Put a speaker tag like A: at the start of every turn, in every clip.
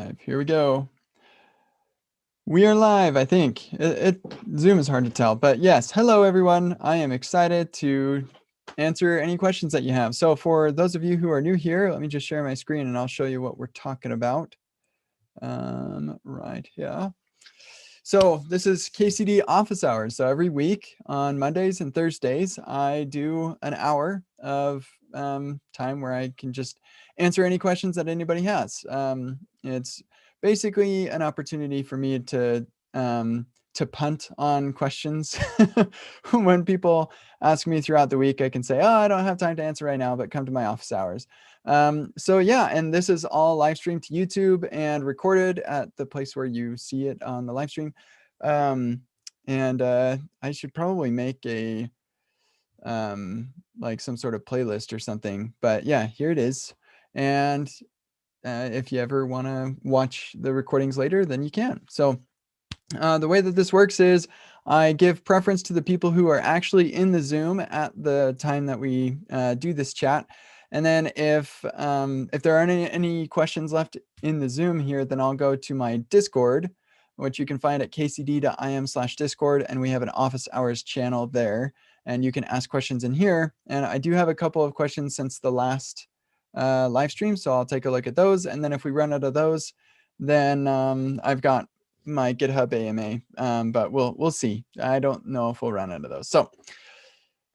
A: Live. Here we go. We are live, I think. Zoom is hard to tell, but yes. Hello, everyone. I am excited to answer any questions that you have. So for those of you who are new here, let me just share my screen and I'll show you what we're talking about right here. So this is KCD Office Hours. So every week on Mondays and Thursdays, I do an hour of time where I can just answer any questions that anybody has. It's basically an opportunity for me to punt on questions. When people ask me throughout the week, I can say, oh, I don't have time to answer right now, but come to my office hours. So yeah, and this is all live streamed to YouTube and recorded at the place where you see it on the live stream. I should probably make a like some sort of playlist or something, but yeah, here it is. And if you ever want to watch the recordings later, then you can. So the way that this works is I give preference to the people who are actually in the Zoom at the time that we do this chat. And then if there aren't any questions left in the Zoom here, then I'll go to my Discord, which you can find at kcd.im/Discord. And we have an office hours channel there. And you can ask questions in here. And I do have a couple of questions since the last live stream. So I'll take a look at those. And then if we run out of those, then I've got my GitHub AMA, but we'll see. I don't know if we'll run out of those. So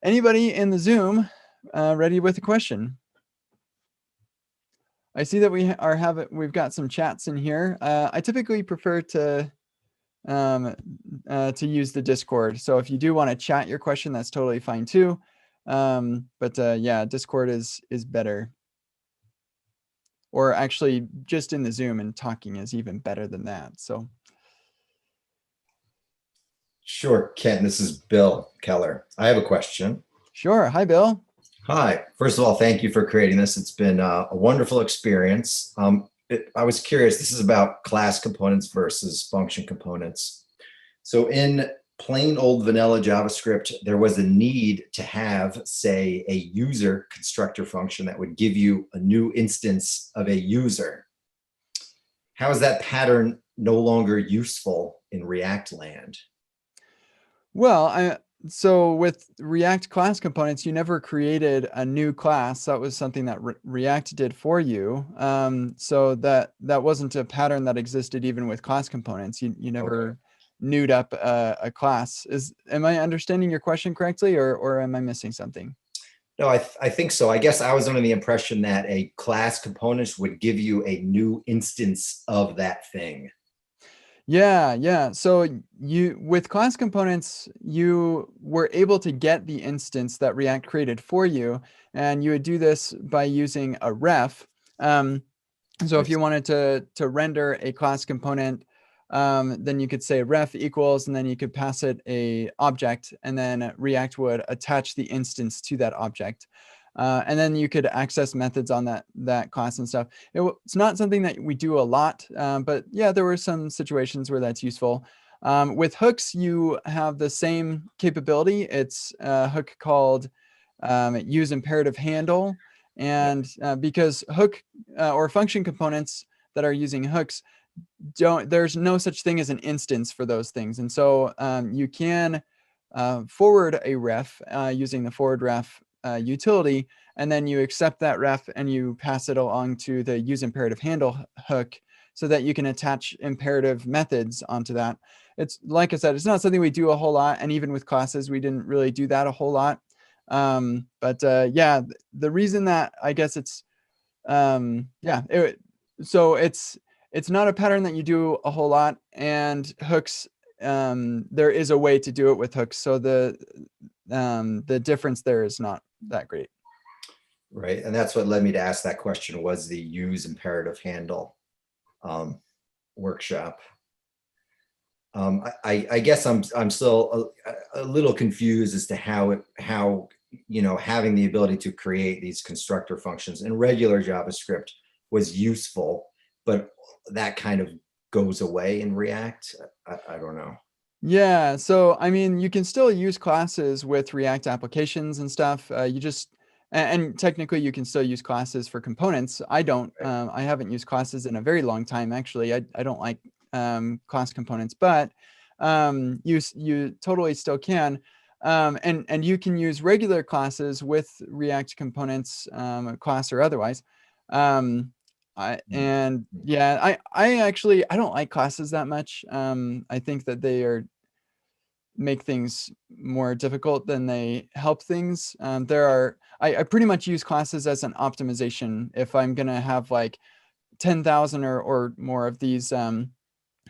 A: anybody in the Zoom ready with a question? I see that we've got some chats in here. I typically prefer to use the Discord. So if you do want to chat your question, that's totally fine too. Yeah, Discord is better. Or actually just in the Zoom and talking is even better than that. So.
B: Sure, Ken, this is Bill Keller. I have a question.
A: Sure. Hi, Bill.
B: Hi. First of all, thank you for creating this. It's been a wonderful experience. I was curious, this is about class components versus function components. So in plain old vanilla JavaScript, there was a need to have, say, a user constructor function that would give you a new instance of a user. How is that pattern no longer useful in React land?
A: Well, so with React class components, you never created a new class. That was something that React did for you. So that wasn't a pattern that existed even with class components. You never newed up a class. Am I understanding your question correctly, or am I missing something?
B: No, I think so. I guess I was under the impression that a class component would give you a new instance of that thing.
A: Yeah. So with class components, you were able to get the instance that React created for you, and you would do this by using a ref. So if you wanted to render a class component, then you could say ref equals, and then you could pass it a object, and then React would attach the instance to that object. And then you could access methods on that class and stuff. It's not something that we do a lot, but yeah, there were some situations where that's useful. With hooks, you have the same capability. It's a hook called use imperative handle. And because hook or function components that are using hooks, there's no such thing as an instance for those things. And so you can forward a ref using the forward ref utility, and then you accept that ref and you pass it along to the use imperative handle hook so that you can attach imperative methods onto that. It's like I said, it's not something we do a whole lot, and even with classes, we didn't really do that a whole lot. Yeah, the reason that I guess it's so it's not a pattern that you do a whole lot, and hooks, there is a way to do it with hooks, so the difference there is not that great.
B: Right, and that's what led me to ask that question, was the use imperative handle workshop. I guess I'm still a little confused as to how having the ability to create these constructor functions in regular JavaScript was useful, but that kind of goes away in React. I don't know.
A: Yeah, so I mean, you can still use classes with React applications and stuff. You just And technically you can still use classes for components. I don't,
B: Right.
A: I haven't used classes in a very long time, actually. I don't like class components, but you totally still can. And you can use regular classes with React components, class or otherwise. And yeah, I actually, I don't like classes that much. I think that they make things more difficult than they help things. I pretty much use classes as an optimization. If I'm going to have like 10,000 or more of these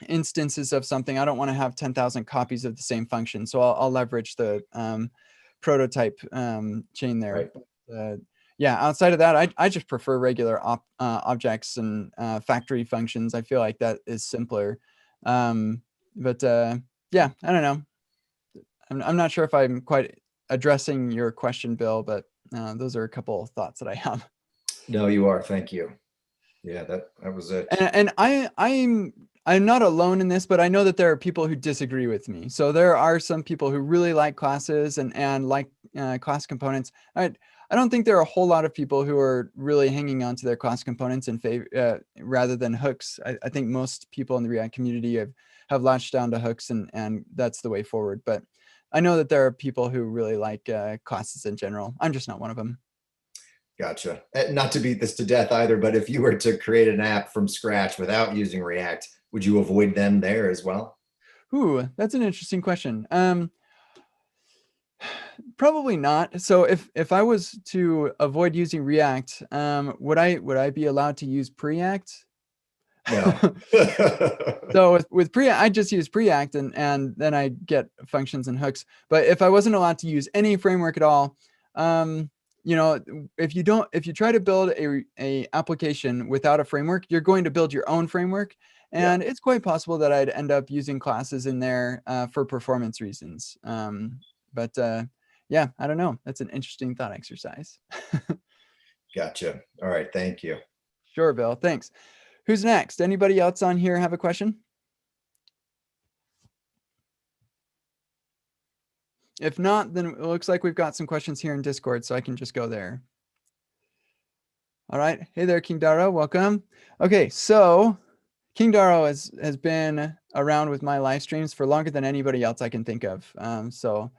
A: instances of something, I don't want to have 10,000 copies of the same function. So I'll leverage the prototype chain there.
B: Right.
A: But, yeah, outside of that, I just prefer regular objects and factory functions. I feel like that is simpler. But yeah, I don't know. I'm not sure if I'm quite addressing your question, Bill, but those are a couple of thoughts that I have.
B: No, you are. Thank you. Yeah, that was it.
A: And I'm not alone in this, but I know that there are people who disagree with me. So there are some people who really like classes and like class components. I don't think there are a whole lot of people who are really hanging on to their class components in favor rather than hooks. I think most people in the React community have latched down to hooks, and that's the way forward. But I know that there are people who really like classes in general. I'm just not one of them.
B: Gotcha. Not to beat this to death either, but if you were to create an app from scratch without using React, would you avoid them there as well?
A: Ooh, that's an interesting question. Probably not. So if I was to avoid using React, would I be allowed to use Preact?
B: No.
A: So with Preact, I just use Preact and then I get functions and hooks. But if I wasn't allowed to use any framework at all, you know, if you try to build a application without a framework, you're going to build your own framework,
B: Yeah.
A: and it's quite possible that I'd end up using classes in there for performance reasons. But yeah, I don't know. That's an interesting thought exercise.
B: Gotcha. All right. Thank you.
A: Sure, Bill. Thanks. Who's next? Anybody else on here have a question? If not, then it looks like we've got some questions here in Discord, so I can just go there. All right. Hey there, King Daro. Welcome. Okay, so King Daro has been around with my live streams for longer than anybody else I can think of. So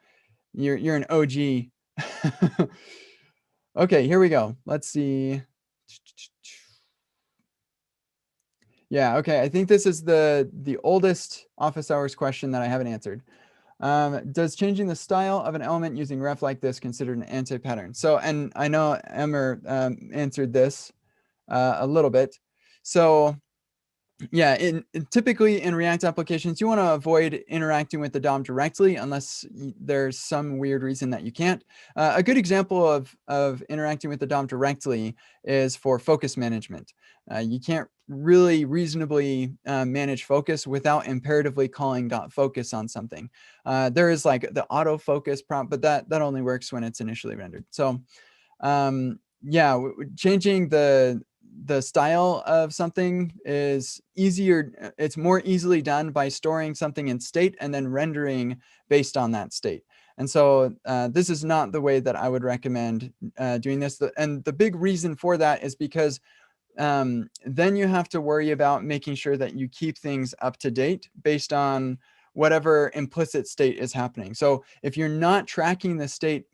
A: you're an OG. Okay, here we go. Let's see. Yeah, okay. I think this is the oldest office hours question that I haven't answered. Does changing the style of an element using ref like this considered an anti-pattern? So, and I know Emmer answered this a little bit. So yeah, typically in React applications, you want to avoid interacting with the DOM directly unless there's some weird reason that you can't. A good example of interacting with the DOM directly is for focus management. You can't really reasonably manage focus without imperatively calling .focus on something. There is like the autofocus prompt, but that only works when it's initially rendered. So yeah, changing the style of something is easier. It's more easily done by storing something in state and then rendering based on that state. And so this is not the way that I would recommend doing this. And the big reason for that is because then you have to worry about making sure that you keep things up to date based on whatever implicit state is happening. So if you're not tracking the state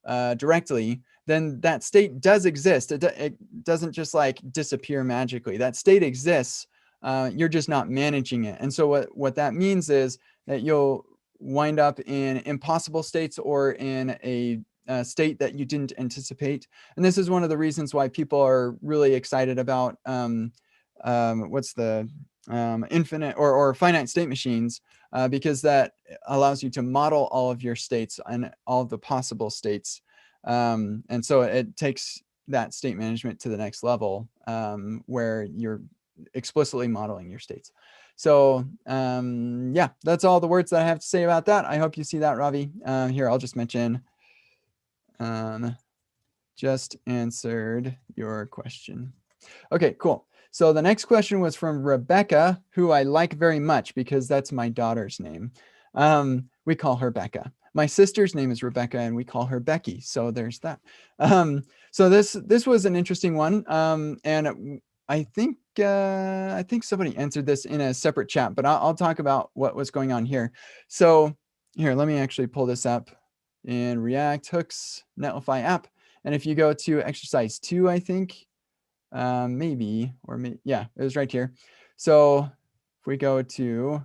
A: directly, then that state does exist. It doesn't just like disappear magically. That state exists. You're just not managing it. And so what that means is that you'll wind up in impossible states or in a state that you didn't anticipate. And this is one of the reasons why people are really excited about what's the infinite or finite state machines, because that allows you to model all of your states and all of the possible states. And so it takes that state management to the next level, where you're explicitly modeling your states. So yeah, that's all the words that I have to say about that. I hope you see that, Ravi. Here, I'll just mention, just answered your question. Okay, cool. So the next question was from Rebecca, who I like very much because that's my daughter's name. We call her Becca. My sister's name is Rebecca, and we call her Becky. So there's that. So this was an interesting one, and I think somebody answered this in a separate chat, but I'll talk about what was going on here. So here, let me actually pull this up in React Hooks Netlify app, and if you go to exercise 2, I think maybe, or yeah, it was right here. So if we go to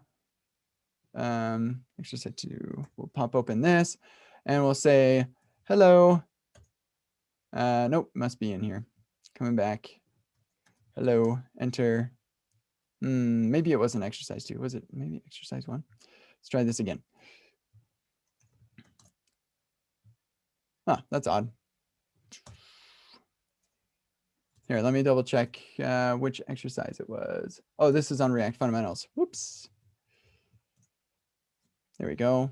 A: exercise 2, we'll pop open this and we'll say hello. Nope, must be in here. Coming back. Hello, enter. Maybe it wasn't exercise 2. Was it maybe exercise 1? Let's try this again. That's odd. Here, let me double check which exercise it was. Oh, this is on React Fundamentals. Whoops. There we go.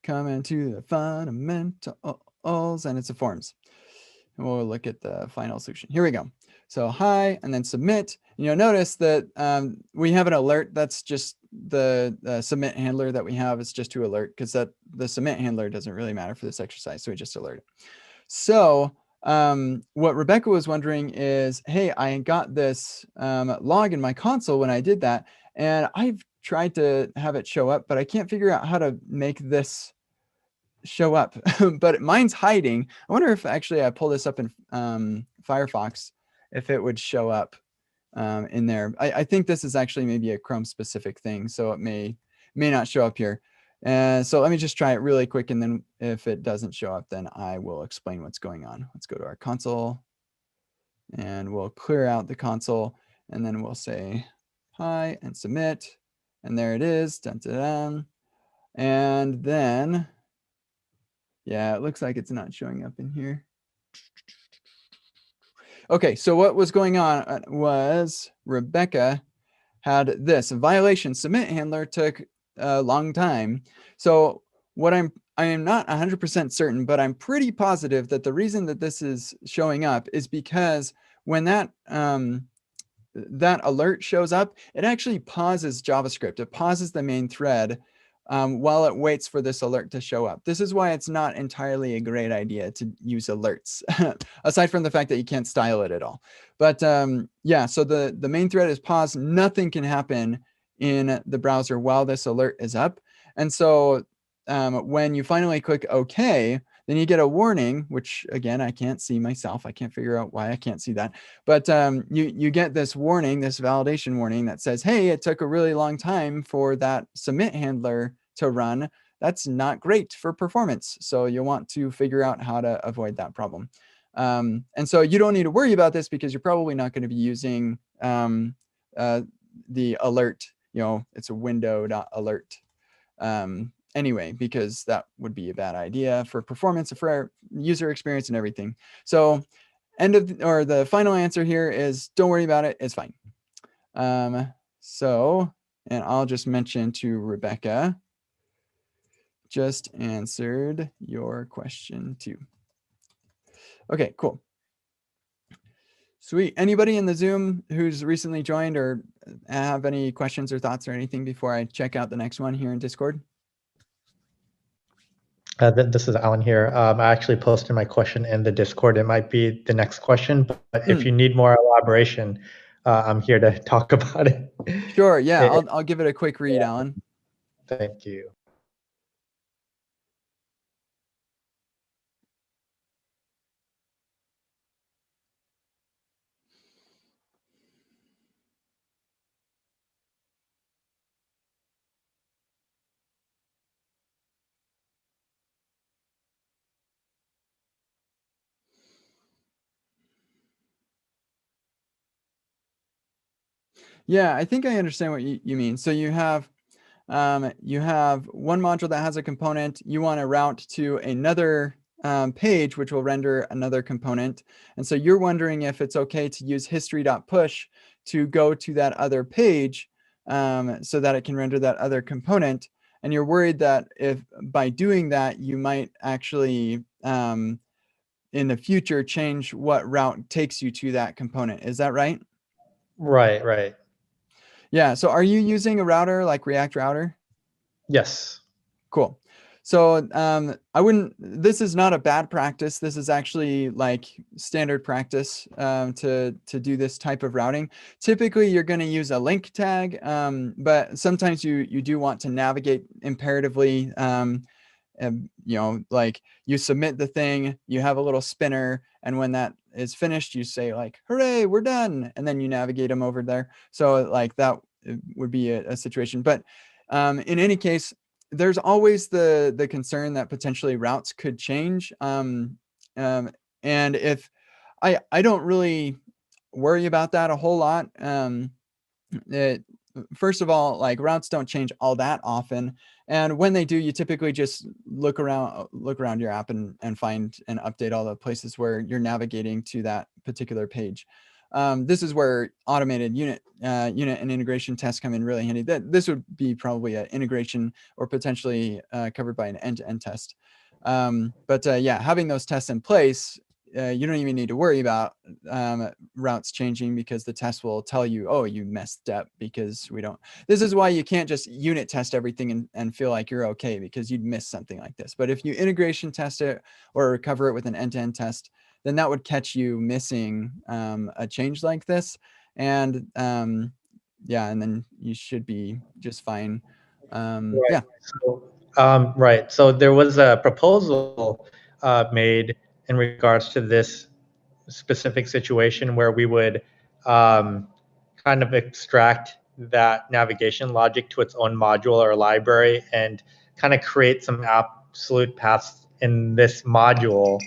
A: Come into the fundamentals, and it's a forms. And we'll look at the final solution. Here we go. So hi, and then submit. You'll notice that we have an alert. That's just the submit handler that we have. It's just to alert, because the submit handler doesn't really matter for this exercise. So we just alert it. So what Rebecca was wondering is, hey, I got this log in my console when I did that, and I've tried to have it show up, but I can't figure out how to make this show up. But mine's hiding. I wonder if actually I pull this up in Firefox, if it would show up in there. I think this is actually maybe a Chrome specific thing, so it may not show up here. So let me just try it really quick, and then if it doesn't show up, then I will explain what's going on. Let's go to our console, and we'll clear out the console, and then we'll say hi and submit, and there it is. Dun, dun, dun. And then, yeah, it looks like it's not showing up in here. Okay, so what was going on was Rebecca had this violation submit handler took a long time. So what I am not 100% certain, but I'm pretty positive that the reason that this is showing up is because when that that alert shows up, it actually pauses JavaScript. It pauses the main thread while it waits for this alert to show up. This is why it's not entirely a great idea to use alerts, aside from the fact that you can't style it at all. But yeah, so the main thread is paused. Nothing can happen in the browser while this alert is up. And so when you finally click OK, then you get a warning, which again, I can't see myself. I can't figure out why I can't see that. But you get this warning, this validation warning that says, hey, it took a really long time for that submit handler to run. That's not great for performance. So you'll want to figure out how to avoid that problem. And so you don't need to worry about this because you're probably not going to be using the alert. It's a window.alert. Anyway, because that would be a bad idea for performance, for our user experience and everything. So the final answer here is don't worry about it. It's fine. And I'll just mention to Rebecca, just answered your question too. Okay, cool. Sweet. Anybody in the Zoom who's recently joined or have any questions or thoughts or anything before I check out the next one here in Discord?
C: This is Alan here. I actually posted my question in the Discord. It might be the next question, but if you need more elaboration, I'm here to talk about it.
A: Sure. Yeah, I'll give it a quick read, yeah. Alan.
C: Thank you.
A: Yeah, I think I understand what you mean. So you have one module that has a component. You want to route to another page, which will render another component. And so you're wondering if it's okay to use history.push to go to that other page so that it can render that other component. And you're worried that if by doing that, you might actually in the future change what route takes you to that component. Is that right?
C: Right.
A: Yeah. So are you using a router like React Router?
C: Yes.
A: Cool. So I wouldn't, this is not a bad practice. This is actually like standard practice to do this type of routing. Typically, you're going to use a link tag, but sometimes you do want to navigate imperatively. And, like you submit the thing, you have a little spinner, and when that is finished, you say like, hooray, we're done. And then you navigate them over there. So like that would be a situation. But in any case, there's always the concern that potentially routes could change. And if I don't really worry about that a whole lot. It, First of all, like routes don't change all that often, and when they do, you typically just look around your app and find and update all the places where you're navigating to that particular page. This is where automated unit and integration tests come in really handy. This would be probably an integration or potentially covered by an end-to-end test. But yeah, having those tests in place, you don't even need to worry about routes changing, because the test will tell you, oh, you messed up because we don't. This is why you can't just unit test everything and feel like you're okay, because you'd miss something like this. But if you integration test it or recover it with an end-to-end test, then that would catch you missing a change like this. And yeah, and then you should be just fine.
C: Right.
A: Yeah.
C: So, right. So there was a proposal made in regards to this specific situation where we would um, kind of extract that navigation logic to its own module or library and kind of create some absolute paths in this module,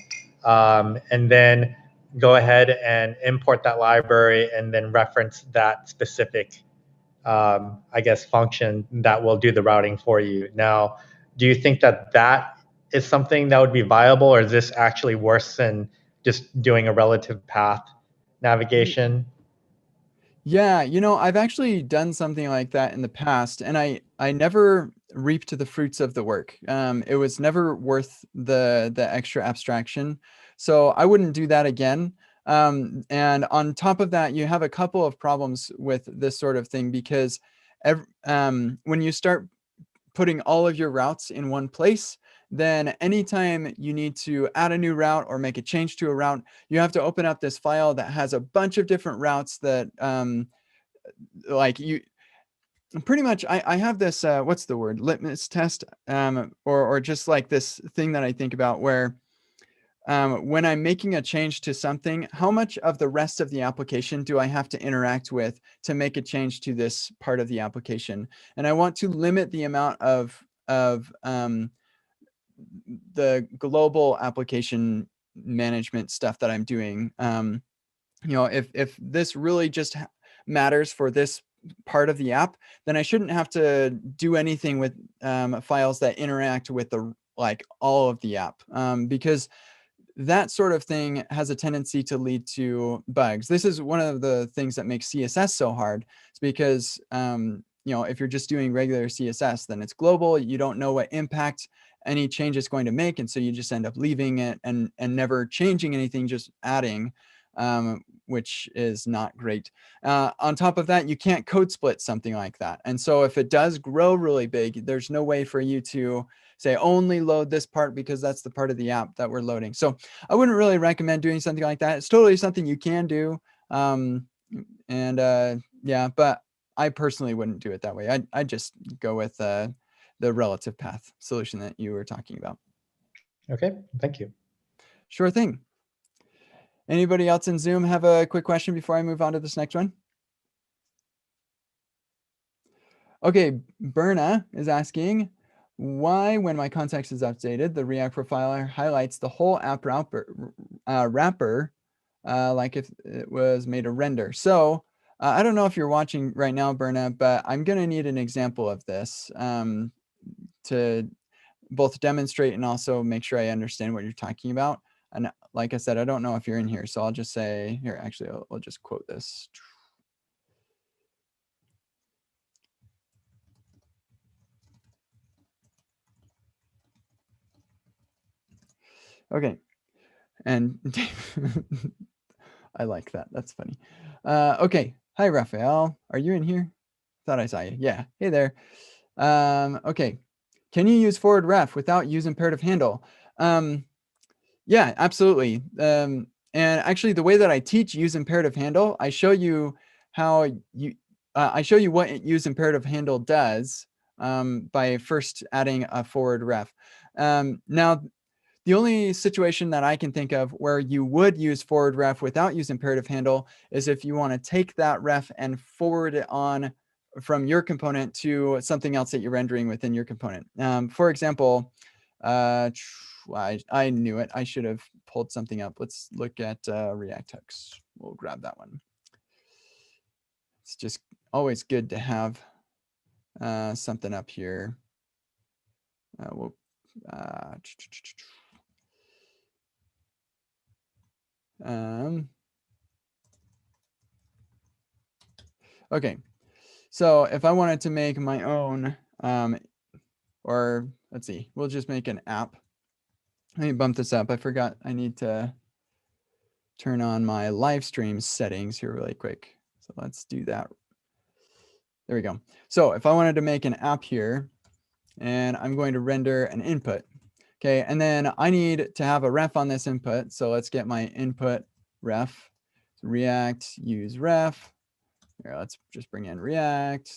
C: and then go ahead and import that library and then reference that specific I guess, function that will do the routing for you. Now, do you think that that is something that would be viable, or is this actually worse than just doing a relative path navigation?
A: Yeah, I've actually done something like that in the past, and I never reaped the fruits of the work. It was never worth the extra abstraction, so I wouldn't do that again. And on top of that, you have a couple of problems with this sort of thing, because when you start putting all of your routes in one place, then anytime you need to add a new route or make a change to a route, you have to open up this file that has a bunch of different routes that like you pretty much I have this what's the word, litmus test, or just like this thing that I think about where when I'm making a change to something, how much of the rest of the application do I have to interact with to make a change to this part of the application? And I want to limit the amount of the global application management stuff that I'm doing. If this really just matters for this part of the app, then I shouldn't have to do anything with files that interact with the like all of the app, because that sort of thing has a tendency to lead to bugs. This is one of the things that makes CSS so hard. It's because if you're just doing regular CSS, then it's global. You don't know what impact any change is going to make, and so you just end up leaving it and never changing anything, just adding, which is not great. On top of that, you can't code split something like that, and so if it does grow really big, there's no way for you to say only load this part because that's the part of the app that we're loading. So I wouldn't really recommend doing something like that. It's totally something you can do. Yeah, but I personally wouldn't do it that way. I'd just go with the relative path solution that you were talking about.
C: Okay, thank you.
A: Sure thing. Anybody else in Zoom have a quick question before I move on to this next one? Okay, Berna is asking, why, when my context is updated, the React profiler highlights the whole app wrapper like if it was made a render. So I don't know if you're watching right now, Berna, but I'm going to need an example of this to both demonstrate and also make sure I understand what you're talking about. And like I said, I don't know if you're in here, so I'll just say, here, actually, I'll just quote this. Okay. And I like that. That's funny. Okay. Hi, Raphael. Are you in here? Thought I saw you. Yeah. Hey there. Okay. can you use forward ref without use imperative handle? Yeah, absolutely. And actually, the way that I teach use imperative handle, I show you how I show you what use imperative handle does by first adding a forward ref. Now, the only situation that I can think of where you would use forward ref without use imperative handle is if you want to take that ref and forward it on from your component to something else that you're rendering within your component. For example, I knew it. I should have pulled something up. Let's look at React hooks. We'll grab that one. It's just always good to have something up here. Okay, so if I wanted to make my own, or let's see, we'll just make an app. Let me bump this up. I forgot I need to turn on my live stream settings here really quick. So let's do that. There we go. So if I wanted to make an app here, and I'm going to render an input, okay, and then I need to have a ref on this input. So let's get my input ref. React use ref. Here, let's just bring in React.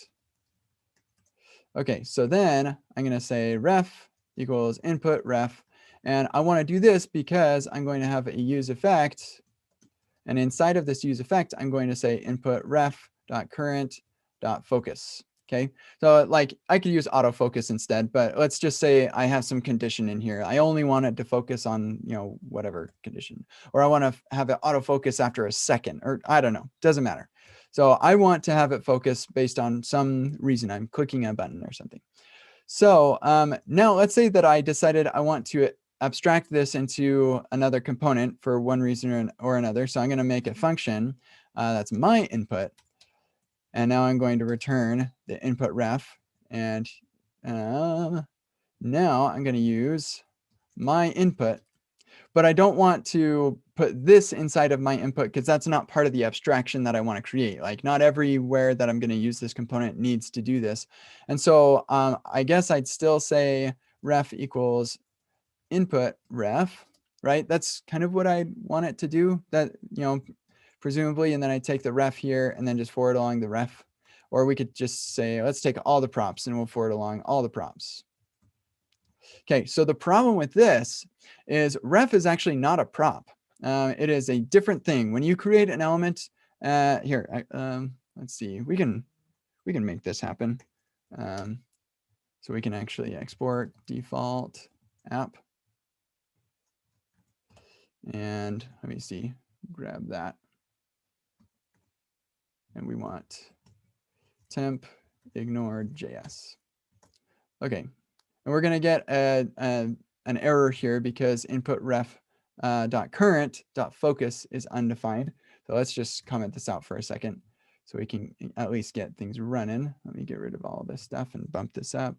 A: Okay, so then I'm going to say ref equals input ref. And I want to do this because I'm going to have a use effect. And inside of this use effect, I'm going to say input ref.current.focus. Okay, so like I could use autofocus instead, but let's just say I have some condition in here. I only want it to focus on, whatever condition, or I want to have it autofocus after a second, or I don't know, doesn't matter. So I want to have it focus based on some reason. I'm clicking a button or something. So now let's say that I decided I want to abstract this into another component for one reason or another. So I'm going to make a function that's my input. And now I'm going to return the input ref. And now I'm going to use my input. But I don't want to put this inside of my input because that's not part of the abstraction that I want to create. Like not everywhere that I'm going to use this component needs to do this. And so I guess I'd still say ref equals input ref, right? That's kind of what I want it to do, that, presumably, and then I take the ref here and then just forward along the ref. Or we could just say, let's take all the props and we'll forward along all the props. Okay, so the problem with this is ref is actually not a prop. It is a different thing. When you create an element, here, let's see, we can make this happen. So we can actually export default app. And let me see, grab that. And we want temp ignored JS. Okay, and we're going to get an error here because input ref .current.focus is undefined. So let's just comment this out for a second so we can at least get things running. Let me get rid of all this stuff and bump this up.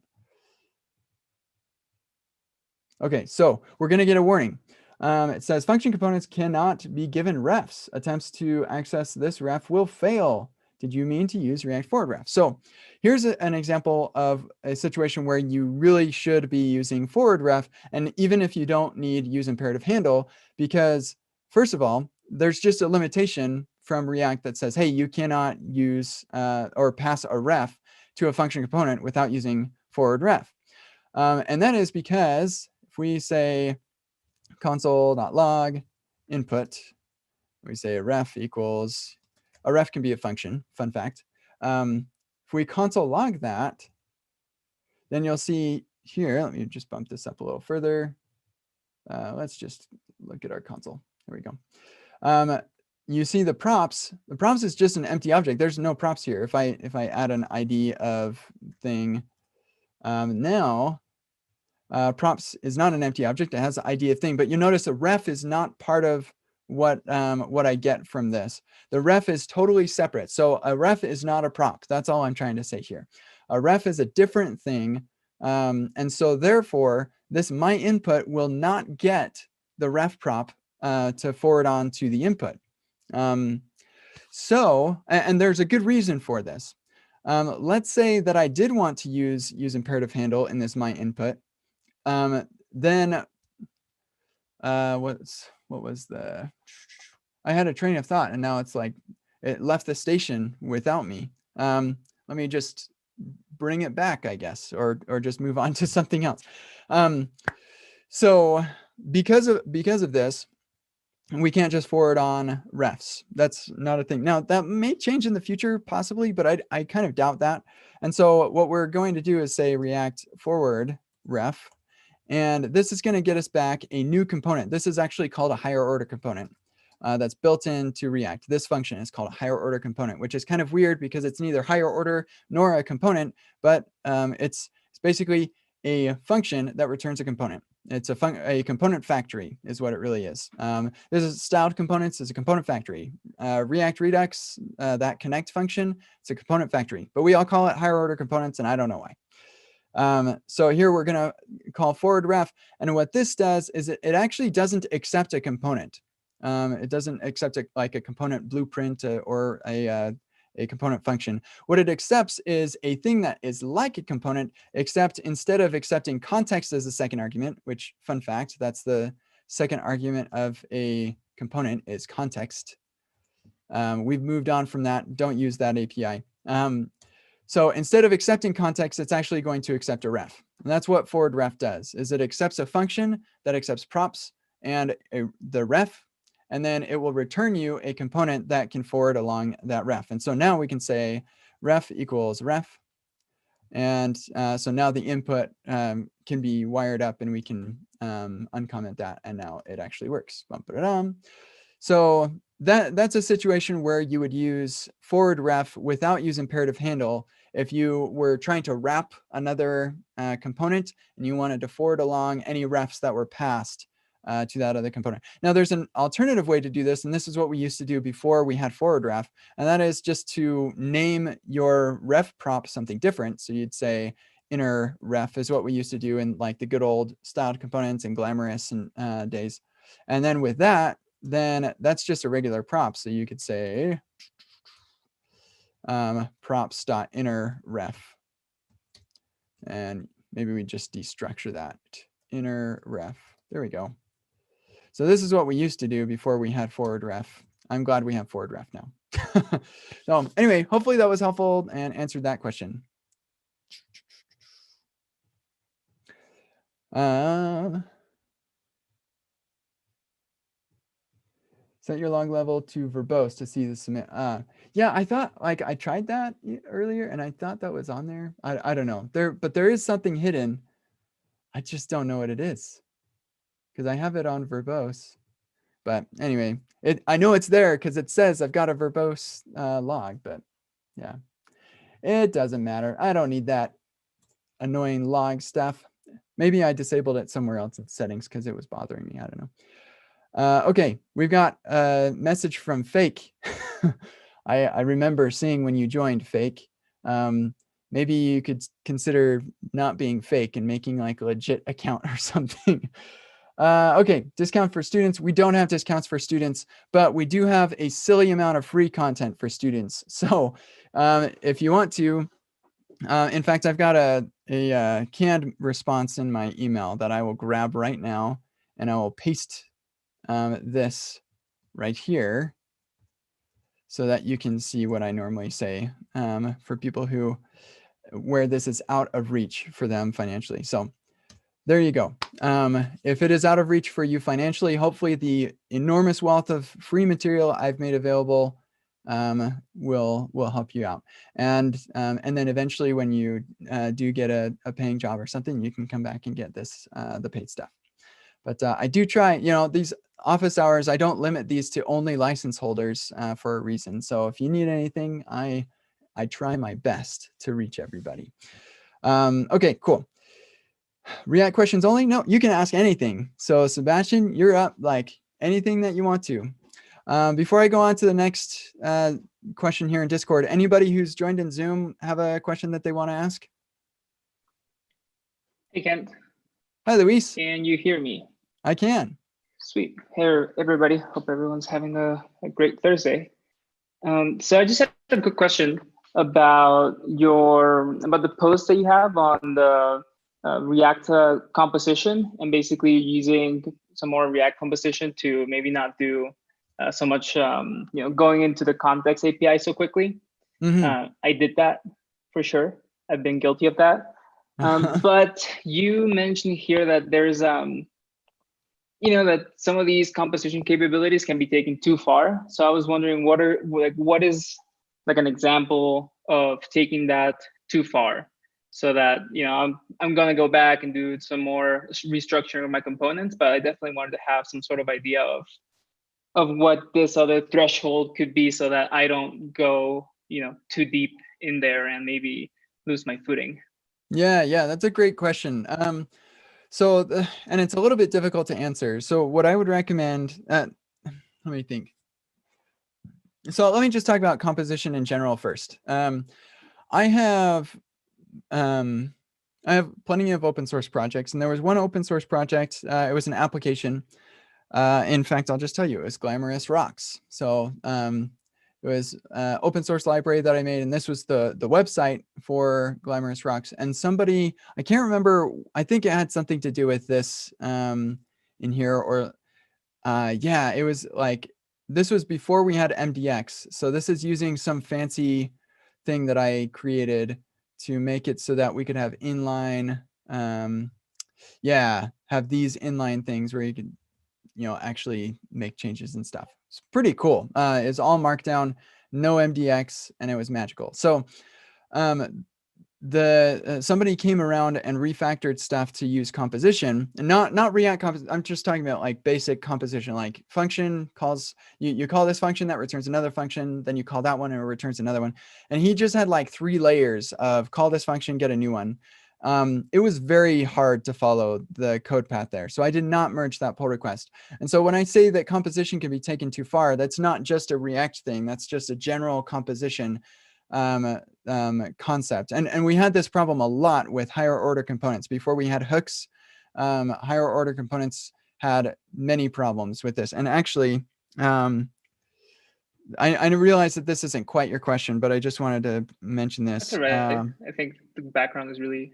A: Okay, so we're going to get a warning. It says function components cannot be given refs. Attempts to access this ref will fail. Did you mean to use React forward ref? So here's an example of a situation where you really should be using forward ref, and even if you don't need use imperative handle, because first of all, there's just a limitation from React that says, hey, you cannot use or pass a ref to a function component without using forward ref. And that is because if we say console.log input, we say a ref equals, a ref can be a function, fun fact. If we console log that, then you'll see here, let me just bump this up a little further. Let's just look at our console. There we go. You see the props. The props is just an empty object. There's no props here. If I add an ID of thing, now props is not an empty object. It has the ID of thing, but you notice a ref is not part of what I get from this. The ref is totally separate. So a ref is not a prop. That's all I'm trying to say here. A ref is a different thing. And so therefore, this my input will not get the ref prop to forward on to the input. And there's a good reason for this. Let's say that I did want to use imperative handle in this my input. Then what was the, I had a train of thought and now it's like it left the station without me. Let me just bring it back, I guess, or just move on to something else. So because of this, we can't just forward on refs. That's not a thing. Now that may change in the future possibly, but I kind of doubt that. And so what we're going to do is say react forward ref, and this is going to get us back a new component. This is actually called a higher order component that's built into React. This function is called a higher order component, which is kind of weird because it's neither higher order nor a component, but it's basically a function that returns a component. It's a component factory is what it really is. This is styled components is a component factory. React Redux, that connect function, it's a component factory, but we all call it higher order components and I don't know why. So here we're going to call forward ref. And what this does is it actually doesn't accept a component. It doesn't accept like a component blueprint or a component function. What it accepts is a thing that is like a component, except instead of accepting context as the second argument, which fun fact, that's the second argument of a component is context. We've moved on from that. Don't use that API. So instead of accepting context, it's actually going to accept a ref. And that's what forward ref does, is it accepts a function that accepts props and the ref, and then it will return you a component that can forward along that ref. And so now we can say ref equals ref. And so now the input can be wired up and we can uncomment that. And now it actually works. So that's a situation where you would use forward ref without using imperative handle if you were trying to wrap another component and you wanted to forward along any refs that were passed to that other component. Now there's an alternative way to do this, and this is what we used to do before we had forward ref, and that is just to name your ref prop something different. So you'd say inner ref is what we used to do in like the good old styled components and glamorous and days. And then with that, then that's just a regular prop. So you could say props.inner ref. And maybe we just destructure that. Inner ref. There we go. So this is what we used to do before we had forward ref. I'm glad we have forward ref now. So anyway, hopefully that was helpful and answered that question. Set your log level to verbose to see the submit. Yeah, I thought like I tried that earlier and I thought that was on there. I don't know but there is something hidden. I just don't know what it is because I have it on verbose. But anyway, I know it's there because it says I've got a verbose log, but yeah, it doesn't matter. I don't need that annoying log stuff. Maybe I disabled it somewhere else in settings because it was bothering me. I don't know. Okay, we've got a message from Fake. I remember seeing when you joined, Fake. Maybe you could consider not being fake and making like a legit account or something. Okay, discount for students. We don't have discounts for students, but we do have a silly amount of free content for students. So if you want to, in fact, I've got a canned response in my email that I will grab right now, and I will paste this right here so that you can see what I normally say for people where this is out of reach for them financially. So there you go. If it is out of reach for you financially, hopefully the enormous wealth of free material I've made available will help you out. And then eventually when you do get a paying job or something, you can come back and get this, the paid stuff. But I do try, these office hours, I don't limit these to only license holders for a reason. So if you need anything, I try my best to reach everybody. Okay, cool. React questions only? No, you can ask anything. So Sebastian, you're up, like anything that you want to. Before I go on to the next question here in Discord, anybody who's joined in Zoom have a question that they want to ask?
D: Hey, Kent.
A: Hi, Luis.
D: Can you hear me?
A: I can.
D: Sweet. Hey, everybody. Hope everyone's having a great Thursday. So I just had a quick question. about the post that you have on the React composition, and basically using some more React composition to maybe not do so much, going into the context API so quickly. I did that for sure. I've been guilty of that. But you mentioned here that there's that some of these composition capabilities can be taken too far. So I was wondering what is like an example of taking that too far, so that I'm gonna go back and do some more restructuring of my components, but I definitely wanted to have some sort of idea of what this other threshold could be, so that I don't go too deep in there and maybe lose my footing.
A: Yeah, that's a great question. And it's a little bit difficult to answer. So what I would recommend, let me think. So let me just talk about composition in general first. I have plenty of open source projects, and there was one open source project. It was an application. In fact, I'll just tell you, it was Glamorous Rocks. So it was open source library that I made, and this was the website for Glamorous Rocks. And somebody, I can't remember, I think it had something to do with this in here, or yeah, it was like, this was before we had MDX. So this is using some fancy thing that I created to make it so that we could have inline, have these inline things where you could actually make changes and stuff. It's pretty cool. It's all markdown, no MDX, and it was magical. So somebody came around and refactored stuff to use composition, and not React composition. I'm just talking about like basic composition, like function calls, you call this function that returns another function, then you call that one and it returns another one. And he just had like 3 layers of call this function, get a new one. It was very hard to follow the code path there. So I did not merge that pull request. And so when I say that composition can be taken too far, that's not just a React thing. That's just a general composition concept. And we had this problem a lot with higher order components. Before we had hooks, higher order components had many problems with this. And actually, I realize that this isn't quite your question, but I just wanted to mention this.
D: That's all right. I think the background is really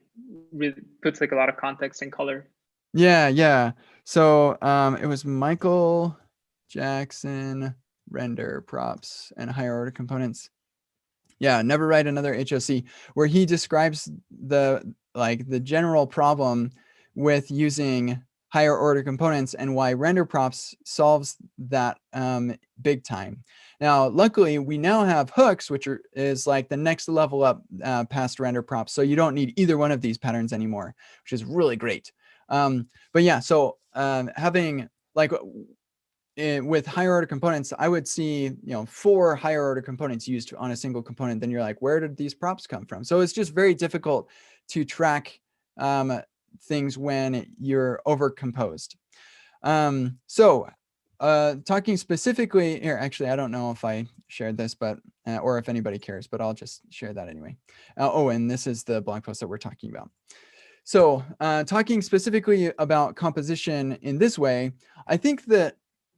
D: puts like a lot of context and color.
A: Yeah. So it was Michael Jackson, render props and higher order components. Yeah, never write another HOC, where he describes the general problem with using higher order components and why render props solves that big time. Now, luckily, we now have hooks, which is like the next level up past render props. So you don't need either one of these patterns anymore, which is really great. But yeah, so having like with higher order components, I would see 4 higher order components used on a single component. Then you're like, where did these props come from? So it's just very difficult to track things when you're overcomposed. Talking specifically here, actually, I don't know if I shared this, but or if anybody cares, but I'll just share that anyway. And this is the blog post that we're talking about. So talking specifically about composition in this way, I think that,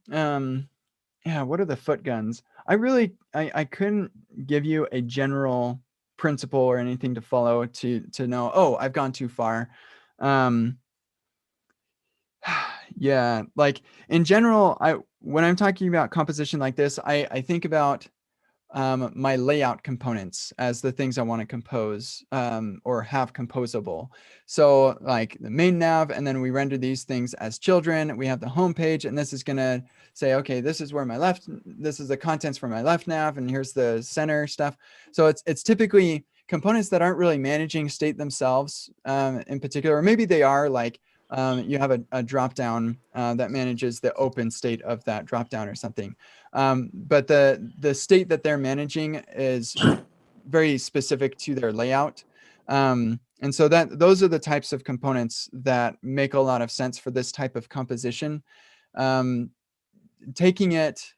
A: what are the foot guns? I couldn't give you a general principle or anything to follow to know, oh, I've gone too far. Yeah, like in general, when I'm talking about composition like this, I think about my layout components as the things I want to compose or have composable. So like the main nav, and then we render these things as children. We have the home page, and this is going to say, okay, this is where this is the contents for my left nav, and here's the center stuff. So it's typically components that aren't really managing state themselves in particular, or maybe they are, like you have a dropdown that manages the open state of that dropdown or something. But the state that they're managing is very specific to their layout. And so those are the types of components that make a lot of sense for this type of composition. Taking it,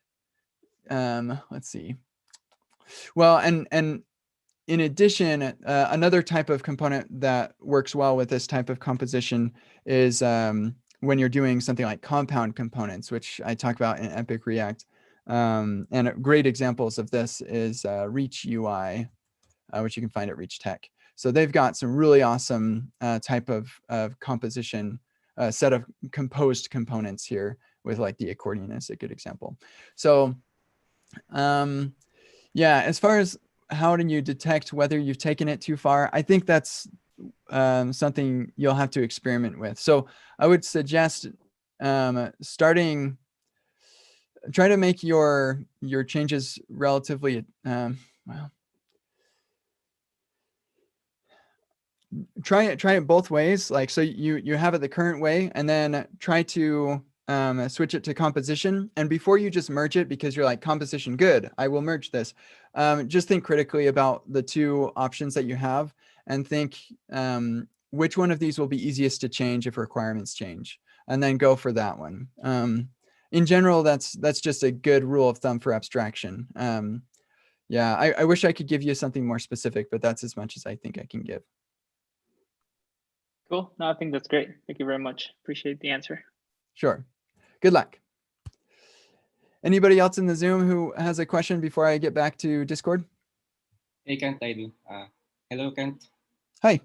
A: let's see. Well, and in addition, another type of component that works well with this type of composition is when you're doing something like compound components, which I talk about in Epic React. And great examples of this is Reach UI. which you can find at Reach Tech. So they've got some really awesome type of composition, set of composed components here with like the accordion is a good example. So yeah, as far as how do you detect whether you've taken it too far, I think that's something you'll have to experiment with. So I would suggest starting, try to make your changes relatively, well, try it both ways. Like, so you have it the current way, and then try to switch it to composition. And before you just merge it, because you're like, composition, good, I will merge this. Just think critically about the two options that you have, and think which one of these will be easiest to change if requirements change, and then go for that one. In general, that's just a good rule of thumb for abstraction. Yeah, I wish I could give you something more specific, but that's as much as I think I can give.
D: Cool. No, I think that's great. Thank you very much. Appreciate the answer.
A: Sure. Good luck. Anybody else in the Zoom who has a question before I get back to Discord?
E: Hey, Kent, I do. Hello, Kent.
A: Hi.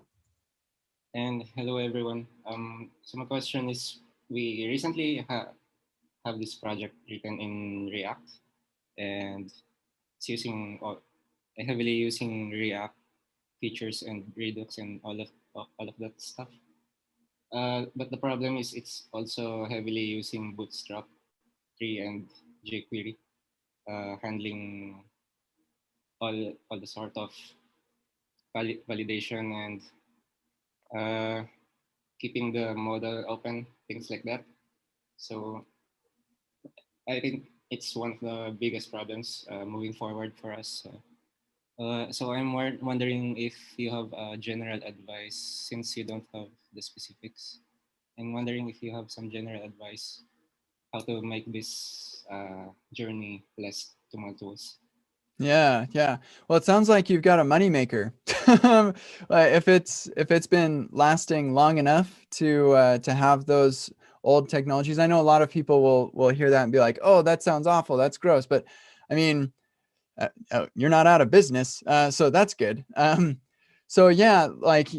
E: And hello, everyone. So my question is, we recently have this project written in React, and it's using heavily using React features and Redux and all of that stuff. But the problem is it's also heavily using Bootstrap 3 and jQuery, handling all the sort of validation and keeping the model open, things like that. So I think it's one of the biggest problems moving forward for us. So I'm wondering if you have general advice, since you don't have the specifics. I'm wondering if you have some general advice how to make this journey less tumultuous.
A: Yeah. Well, it sounds like you've got a moneymaker. If it's been lasting long enough to have those old technologies, I know a lot of people will hear that and be like, "Oh, that sounds awful. That's gross." But I mean, you're not out of business, so that's good. So yeah, like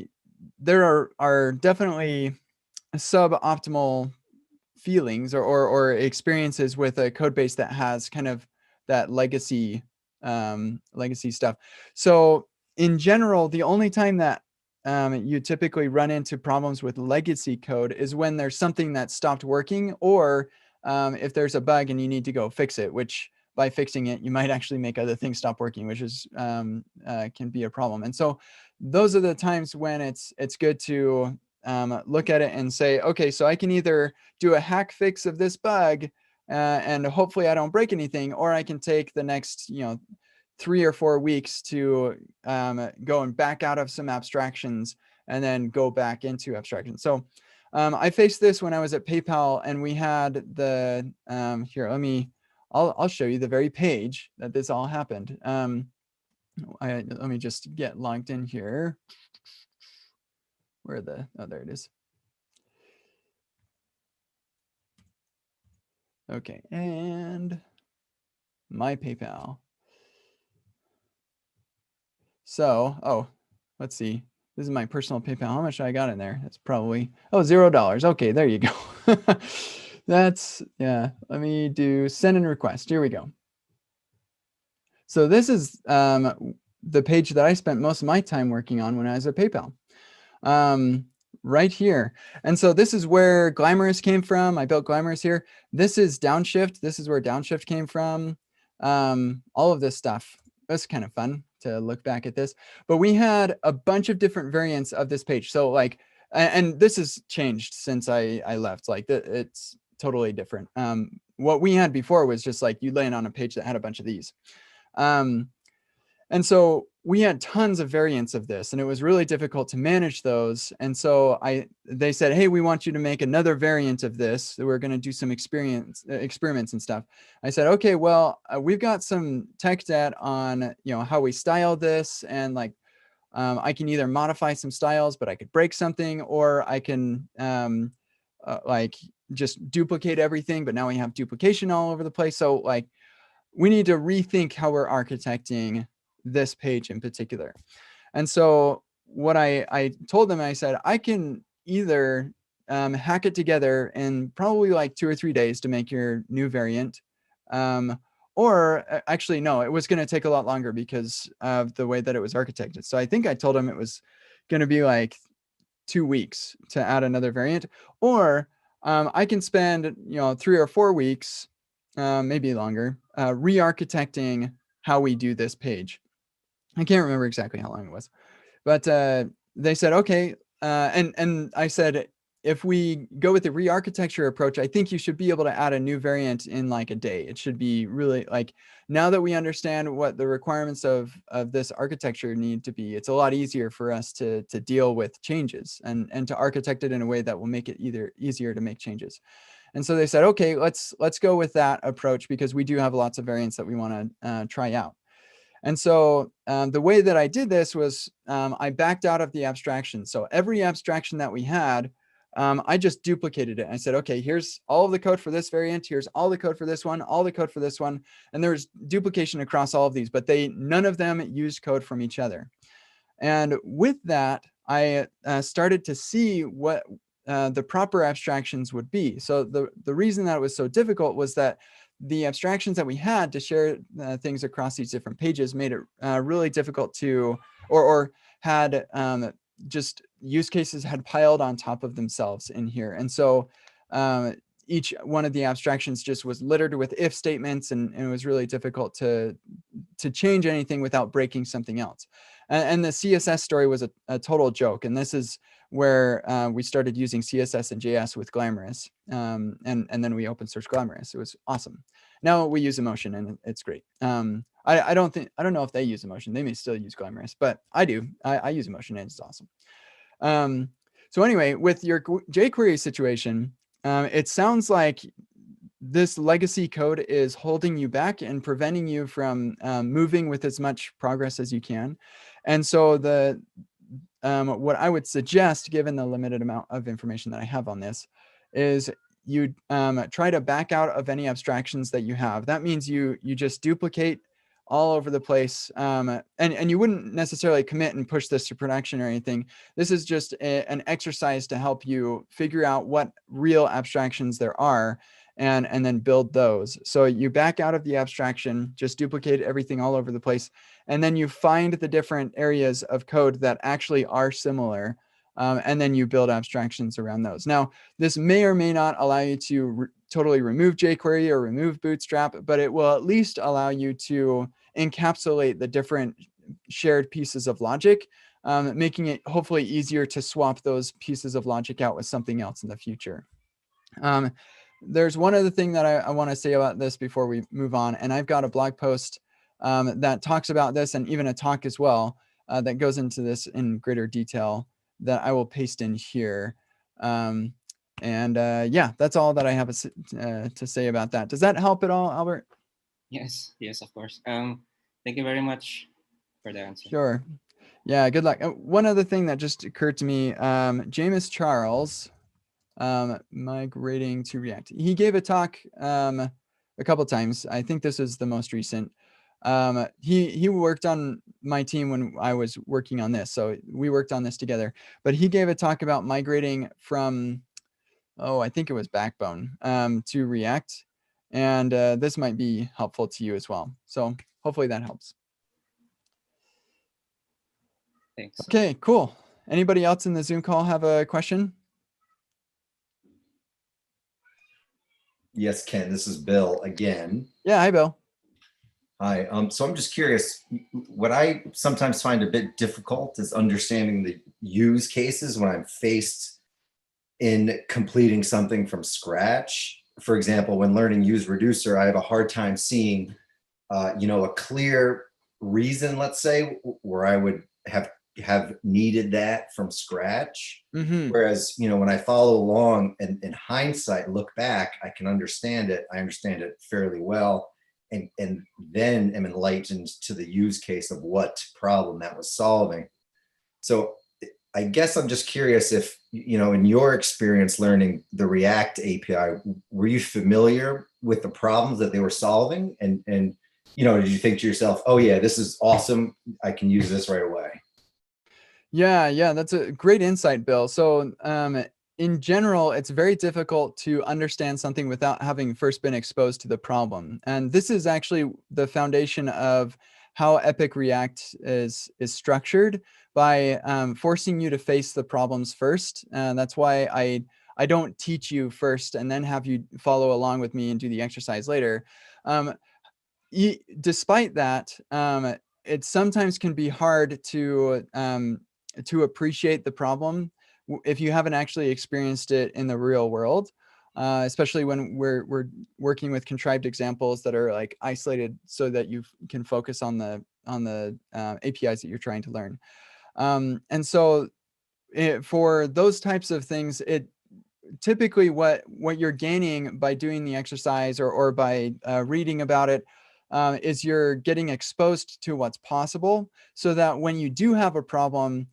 A: there are definitely suboptimal feelings or experiences with a code base that has kind of that legacy stuff. So in general, the only time that you typically run into problems with legacy code is when there's something that stopped working, or if there's a bug and you need to go fix it, which by fixing it, you might actually make other things stop working, which is can be a problem. And so those are the times when it's good to look at it and say, okay, so I can either do a hack fix of this bug and hopefully I don't break anything, or I can take the next 3 or 4 weeks to go and back out of some abstractions and then go back into abstraction. So I faced this when I was at PayPal, and we had the here, I'll show you the very page that this all happened. Let me just get logged in here. Oh, there it is. Okay, and my PayPal. So, let's see. This is my personal PayPal. How much I got in there? That's probably, $0. Okay, there you go. That's, yeah, let me do send and request. Here we go. So this is the page that I spent most of my time working on when I was at PayPal. Right here. And so this is where Glamorous came from. I built Glamorous here. This is Downshift. This is where Downshift came from. All of this stuff. That's kind of fun to look back at this. But we had a bunch of different variants of this page. So like, and this has changed since I left. Like it's totally different. What we had before was just like you land on a page that had a bunch of these. And so we had tons of variants of this, and it was really difficult to manage those. And so they said, hey, we want you to make another variant of this. We're going to do some experiments and stuff. I said, okay, well, we've got some tech debt on, how we style this. And like, I can either modify some styles, but I could break something, or I can like just duplicate everything. But now we have duplication all over the place. So like, we need to rethink how we're architecting this page in particular. And so what I told them, I said, I can either hack it together in probably like 2 or 3 days to make your new variant. Or actually, no, it was going to take a lot longer because of the way that it was architected. So I think I told them it was going to be like 2 weeks to add another variant, or I can spend 3 or 4 weeks, maybe longer, re-architecting how we do this page. I can't remember exactly how long it was, but they said okay, and I said, if we go with the re-architecture approach, I think you should be able to add a new variant in like a day. It should be really like, now that we understand what the requirements of this architecture need to be, it's a lot easier for us to deal with changes and to architect it in a way that will make it easier to make changes. And so they said, okay, let's go with that approach because we do have lots of variants that we want to try out. And so the way that I did this was I backed out of the abstraction. So every abstraction that we had, I just duplicated it. I said, okay, here's all of the code for this variant. Here's all the code for this one, all the code for this one. And there's duplication across all of these, but none of them used code from each other. And with that, I started to see what the proper abstractions would be. So the reason that it was so difficult was that the abstractions that we had to share things across these different pages made it really difficult to, or had just use cases had piled on top of themselves in here. And so each one of the abstractions just was littered with if statements, and it was really difficult to change anything without breaking something else. And the CSS story was a total joke. And this is where we started using CSS and JS with Glamorous. And then we open source Glamorous. It was awesome. Now we use Emotion and it's great. I don't know if they use Emotion. They may still use Glamorous, but I do. I use Emotion and it's awesome. So anyway, with your jQuery situation, it sounds like this legacy code is holding you back and preventing you from moving with as much progress as you can. And so what I would suggest, given the limited amount of information that I have on this, is you try to back out of any abstractions that you have. That means you just duplicate all over the place, and you wouldn't necessarily commit and push this to production or anything. This is just an exercise to help you figure out what real abstractions there are, and then build those. So you back out of the abstraction, just duplicate everything all over the place, and then you find the different areas of code that actually are similar, and then you build abstractions around those. Now, this may or may not allow you to totally remove jQuery or remove Bootstrap, but it will at least allow you to encapsulate the different shared pieces of logic, making it hopefully easier to swap those pieces of logic out with something else in the future. There's one other thing that I want to say about this before we move on, and I've got a blog post that talks about this, and even a talk as well that goes into this in greater detail that I will paste in here. Yeah, that's all that I have to say about that. Does that help at all, Albert?
E: Yes, of course. Thank you very much for the answer.
A: Sure. Yeah, good luck. One other thing that just occurred to me, James Charles, migrating to React. He gave a talk a couple times. I think this is the most recent. He worked on my team when I was working on this, so we worked on this together. But he gave a talk about migrating from, I think it was Backbone, to React, and this might be helpful to you as well. So hopefully that helps.
E: Thanks.
A: Okay, cool. Anybody else in the Zoom call have a question?
B: Yes, Ken, this is Bill again.
A: Yeah, hi, Bill.
B: Hi, so I'm just curious, what I sometimes find a bit difficult is understanding the use cases when I'm faced in completing something from scratch. For example, when learning use reducer, I have a hard time seeing, a clear reason, let's say, where I would have needed that from scratch.
A: Mm-hmm.
B: Whereas, when I follow along and in hindsight, look back, I can understand it. I understand it fairly well. And then am enlightened to the use case of what problem that was solving. So I guess I'm just curious if, in your experience learning the React API, were you familiar with the problems that they were solving? And did you think to yourself, oh yeah, this is awesome, I can use this right away?
A: Yeah, that's a great insight, Bill. So in general, it's very difficult to understand something without having first been exposed to the problem. And this is actually the foundation of how Epic React is structured, by forcing you to face the problems first. And that's why I don't teach you first and then have you follow along with me and do the exercise later. Um, Despite that, it sometimes can be hard to appreciate the problem if you haven't actually experienced it in the real world, especially when we're working with contrived examples that are like isolated so that you can focus on the APIs that you're trying to learn. And so for those types of things, it typically what you're gaining by doing the exercise or by reading about it is you're getting exposed to what's possible, so that when you do have a problem,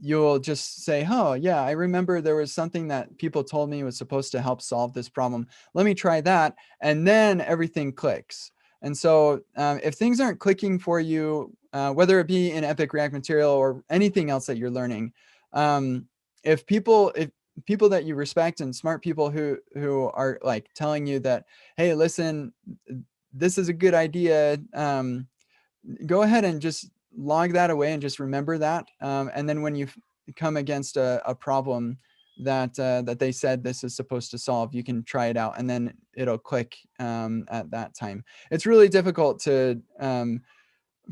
A: you'll just say, oh yeah, I remember there was something that people told me was supposed to help solve this problem. Let me try that. And then everything clicks. And so if things aren't clicking for you, whether it be in Epic React Material or anything else that you're learning, if people that you respect and smart people who are like telling you that, hey, listen, this is a good idea, go ahead and just log that away and just remember that. And then when you come against a problem that that they said this is supposed to solve, you can try it out and then it'll click at that time. It's really difficult to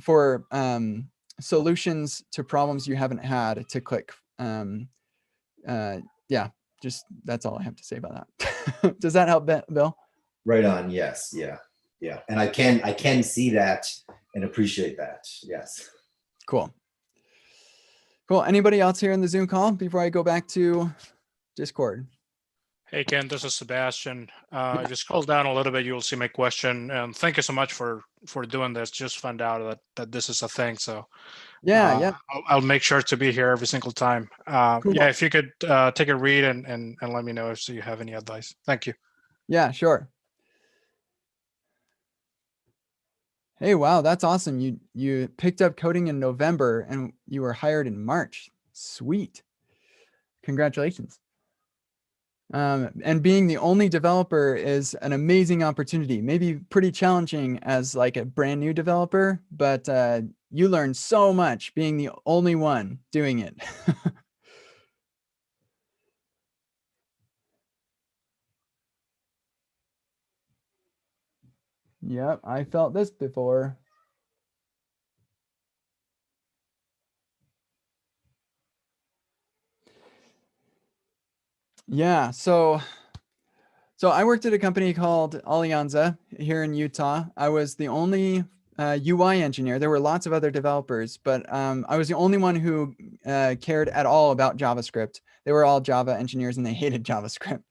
A: for solutions to problems you haven't had to click. Yeah, just that's all I have to say about that. Does that help, Bill?
B: Right on. Yes. Yeah. And I can see that and appreciate that. Yes.
A: Cool. Anybody else here in the Zoom call before I go back to Discord?
F: Hey, Ken, this is Sebastian. If you scroll down a little bit, you'll see my question. And thank you so much for doing this. Just found out that this is a thing. So
A: yeah.
F: I'll make sure to be here every single time.
A: Cool.
F: Yeah, if you could take a read and let me know if you have any advice. Thank you.
A: Yeah, sure. Hey, wow, that's awesome. You picked up coding in November and you were hired in March. Sweet. Congratulations. And being the only developer is an amazing opportunity. Maybe pretty challenging as like a brand new developer, but you learn so much being the only one doing it. Yep, I felt this before. Yeah, so I worked at a company called Alianza here in Utah. I was the only UI engineer. There were lots of other developers, but I was the only one who cared at all about JavaScript. They were all Java engineers and they hated JavaScript.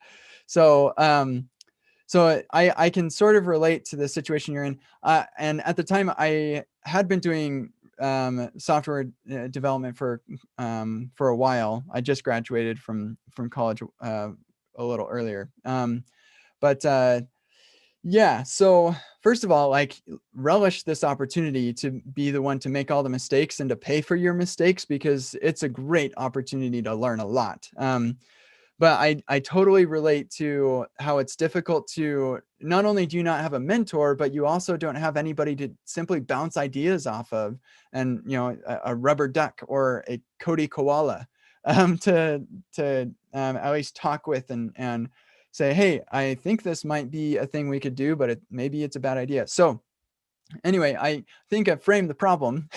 A: So I can sort of relate to the situation you're in. And at the time, I had been doing software development for a while. I just graduated from college a little earlier. Yeah, so first of all, like, relish this opportunity to be the one to make all the mistakes and to pay for your mistakes, because it's a great opportunity to learn a lot. But I totally relate to how it's difficult to, not only do you not have a mentor, but you also don't have anybody to simply bounce ideas off of, and a rubber duck or a Cody koala to at least talk with and say, hey, I think this might be a thing we could do, but maybe it's a bad idea. So anyway, I think I framed the problem.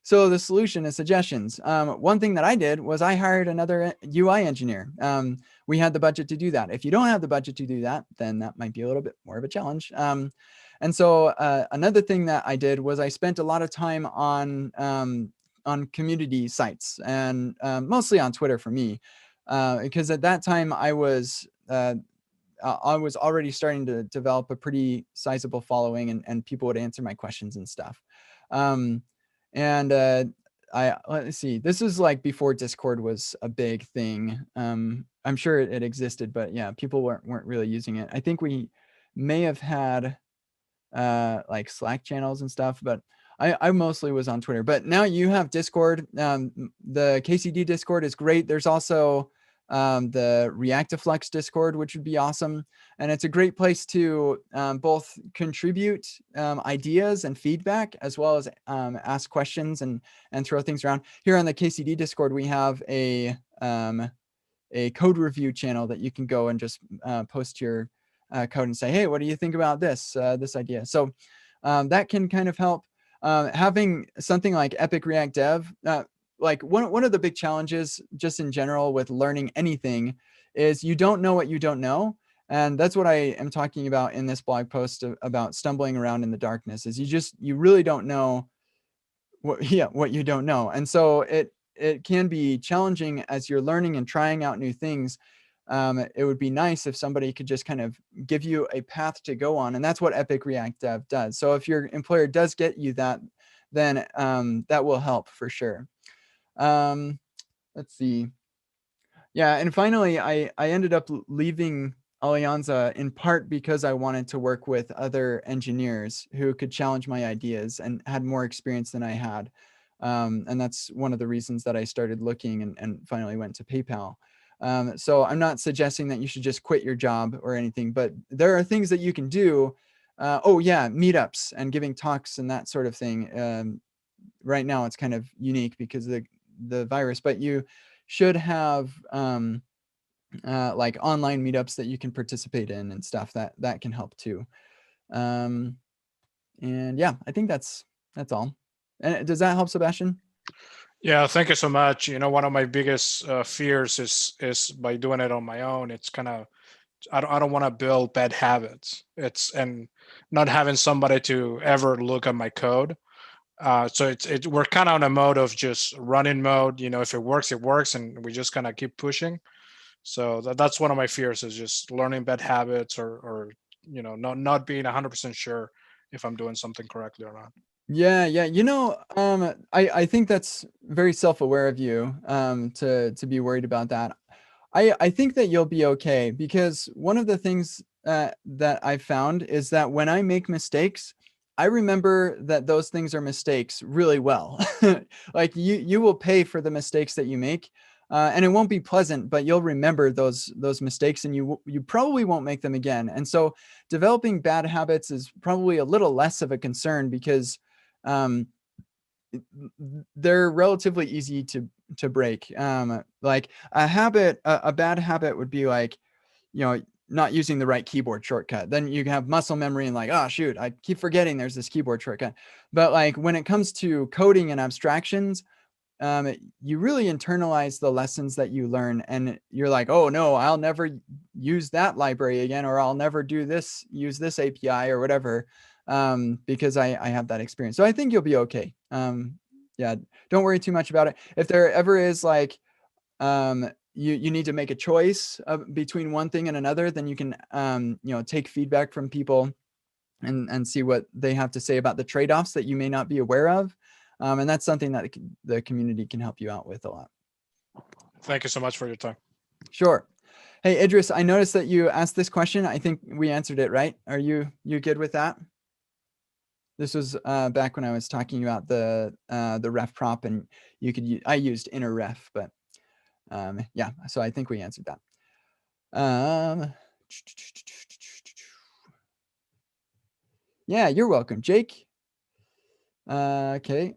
A: So the solution is suggestions. One thing that I did was I hired another UI engineer. We had the budget to do that. If you don't have the budget to do that, then that might be a little bit more of a challenge. And so another thing that I did was I spent a lot of time on community sites, and mostly on Twitter for me, because at that time I was already starting to develop a pretty sizable following, and people would answer my questions and stuff. Let's see, this is like before Discord was a big thing. I'm sure it existed, but yeah, people weren't really using it. I think we may have had like Slack channels and stuff, but I mostly was on Twitter. But now you have Discord. The KCD Discord is great. There's also the Reactiflux Discord, which would be awesome. And it's a great place to both contribute ideas and feedback, as well as ask questions and throw things around. Here on the KCD Discord, we have a code review channel that you can go and just post your code and say, hey, what do you think about this idea? So that can kind of help. Having something like Epic React Dev, like one of the big challenges just in general with learning anything is you don't know what you don't know. And that's what I am talking about in this blog post about stumbling around in the darkness, is you really don't know what you don't know. And so it can be challenging as you're learning and trying out new things. It would be nice if somebody could just kind of give you a path to go on. And that's what Epic React Dev does. So if your employer does get you that, then that will help for sure. Let's see. Yeah, and finally, I ended up leaving Alianza in part because I wanted to work with other engineers who could challenge my ideas and had more experience than I had. And that's one of the reasons that I started looking and finally went to PayPal. So I'm not suggesting that you should just quit your job or anything, but there are things that you can do. Oh yeah, meetups and giving talks and that sort of thing. Right now it's kind of unique because of the virus, but you should have like online meetups that you can participate in and stuff that can help too. And yeah, I think that's all. And does that help, Sebastian?
F: Yeah, thank you so much. You know, one of my biggest fears is by doing it on my own. It's kind of I don't want to build bad habits. And not having somebody to ever look at my code. So we're kind of on a mode of just running mode. You know, if it works, and we just kind of keep pushing. So that's one of my fears, is just learning bad habits or you know, not being 100% sure if I'm doing something correctly or not.
A: Yeah. You know, I think that's very self-aware of you to be worried about that. I think that you'll be okay, because one of the things that I found is that when I make mistakes, I remember that those things are mistakes really well. Like you will pay for the mistakes that you make, and it won't be pleasant, but you'll remember those mistakes, and you probably won't make them again. And so developing bad habits is probably a little less of a concern, because they're relatively easy to break. Like a bad habit would be like, you know, not using the right keyboard shortcut. Then you have muscle memory and like, oh shoot, I keep forgetting there's this keyboard shortcut. But like when it comes to coding and abstractions, you really internalize the lessons that you learn, and you're like, oh no, I'll never use that library again, or I'll never use this API or whatever, because I have that experience. So I think you'll be okay. Yeah, don't worry too much about it. If there ever is like, you need to make a choice between one thing and another, then you can, you know, take feedback from people and see what they have to say about the trade-offs that you may not be aware of. And that's something that the community can help you out with a lot.
F: Thank you so much for your time.
A: Sure. Hey, Idris, I noticed that you asked this question. I think we answered it, right? Are you good with that? This was back when I was talking about the ref prop, and I used inner ref, but yeah, so I think we answered that. Yeah, you're welcome, Jake. Okay.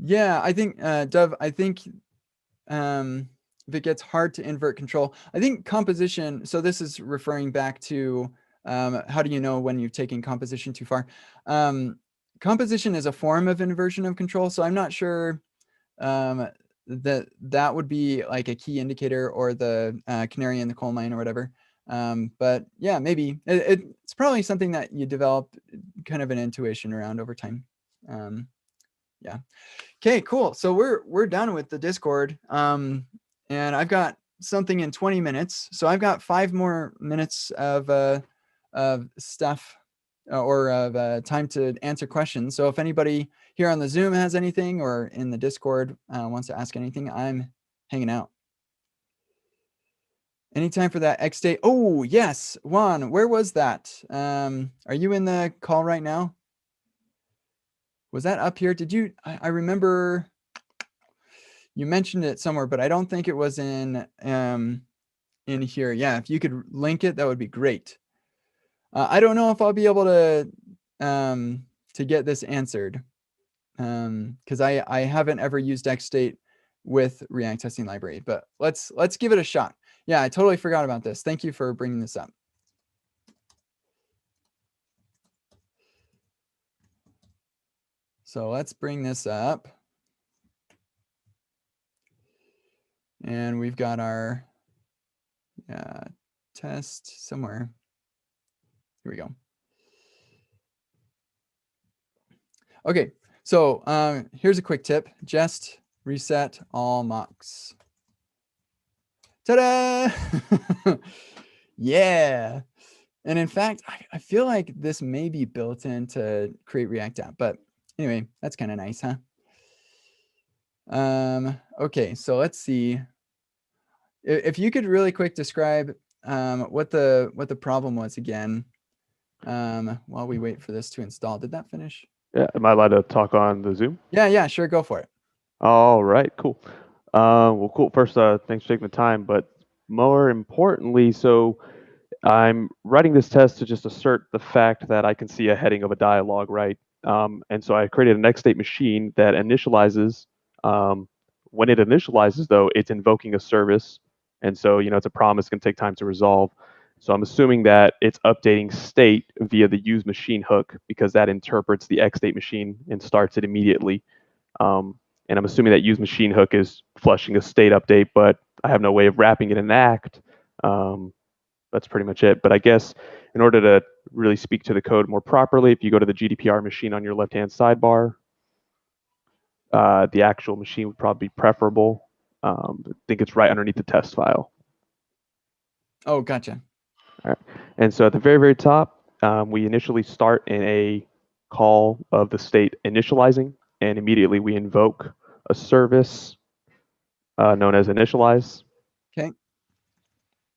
A: Yeah, I think, Dov, I think if it gets hard to invert control, I think composition, so this is referring back to how do you know when you've taken composition too far? Composition is a form of inversion of control, so I'm not sure that would be like a key indicator, or the canary in the coal mine or whatever. But yeah, maybe it's probably something that you develop kind of an intuition around over time. Yeah. Okay, cool. So we're done with the Discord. And I've got something in 20 minutes. So I've got 5 more minutes of stuff or of time to answer questions. So if anybody here on the Zoom has anything, or in the Discord wants to ask anything, I'm hanging out. Any time for that X date? Oh, yes. Juan, where was that? Are you in the call right now? Was that up here? Did you, I remember you mentioned it somewhere, but I don't think it was in here. Yeah, if you could link it, that would be great. I don't know if I'll be able to get this answered because I haven't ever used XState with React Testing Library, but let's give it a shot. Yeah, I totally forgot about this. Thank you for bringing this up. So let's bring this up. And we've got our test somewhere. Here we go. Okay, so here's a quick tip. Just reset all mocks. Ta-da! Yeah. And in fact, I feel like this may be built into Create React App, but anyway, that's kind of nice, huh? Okay, so let's see. If you could really quick describe what the problem was again, while we wait for this to install. Did that finish?
G: Yeah, am I allowed to talk on the Zoom?
A: Yeah, sure, go for it.
G: All right, cool. Well, cool. First, thanks for taking the time, but more importantly, so I'm writing this test to just assert the fact that I can see a heading of a dialog, right? And so I created an XState machine that initializes. When it initializes, though, it's invoking a service, and so it's a promise can take time to resolve. So I'm assuming that it's updating state via the use machine hook because that interprets the XState machine and starts it immediately. And I'm assuming that use machine hook is flushing a state update, but I have no way of wrapping it in act. That's pretty much it. But I guess in order to really speak to the code more properly, if you go to the GDPR machine on your left-hand sidebar, the actual machine would probably be preferable. I think it's right underneath the test file.
A: Oh, gotcha.
G: All right. And so at the very, very top, we initially start in a call of the state initializing, and immediately we invoke a service known as initialize.
A: Okay.